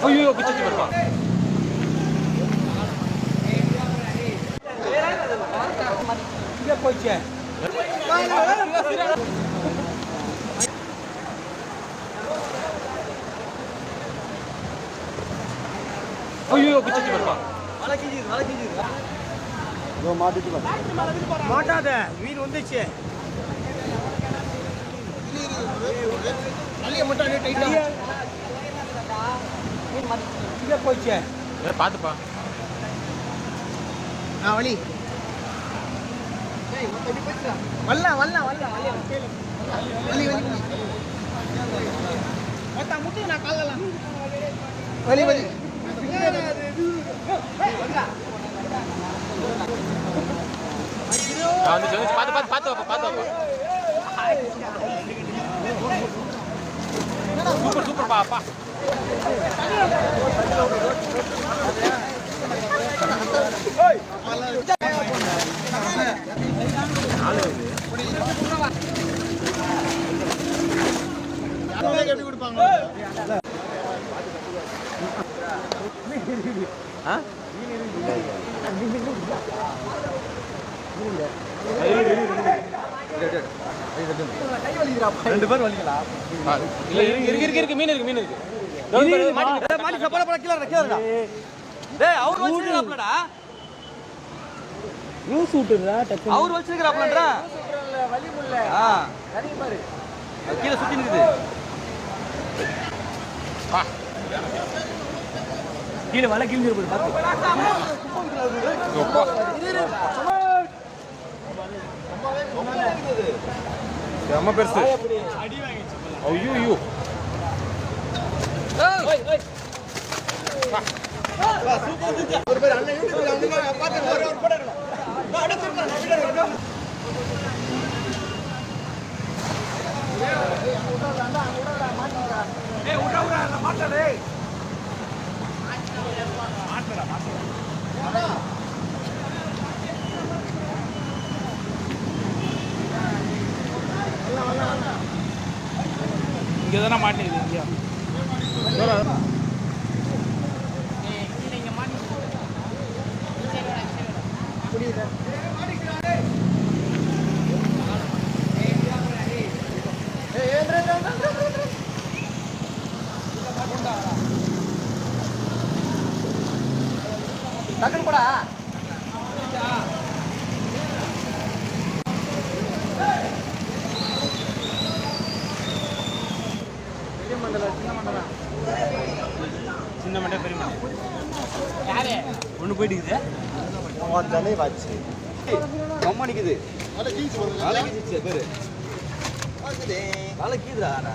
ஐயோ பிச்சு வருவா போச்சு ஐயோ பிச்சு வருவா மாட்டாத மீன் வந்துச்சு போச்சு பாத்துப்பா வலி வரலாம் வரலாம் வரலாம் வலி வலி முட்டு நான் காலலாம் வலி வலி பாத்து பாத்து பாத்து பாத்து சூப்பர் சூப்பர் பாப்பா எப்படி கொடுப்பாங்க ரெண்டு பேர் வலிங்களா இருக்கு மீன் இருக்கு மீன் இருக்கு மாட்டி சப்பல பட கீழ கீழடா டேய் அவர் வச்சிருக்காப்லடா யூஸ் விட்டுறா டக்கு அவர் வச்சிருக்காப்லடா வலி முல்ல சரி பாரு கீழ சுத்தி நிக்குது கீழ வலை கிழிஞ்சு போய் பாத்து செம்ம பெருசு ஐயோ ஐயோ ஒரு பேர் அண்ணன் யூடியூப்ல வந்து பாத்து ஒரு போட இங்கே தானே மாட்டேங்குது இங்கேயா டக்குனு போடா சின்ன மண்டை பெரிய மண்டை யாரு ஒன்று போயிட்டு தலை வாச்சு அம்மா நிக்குது பேரு கீதுடா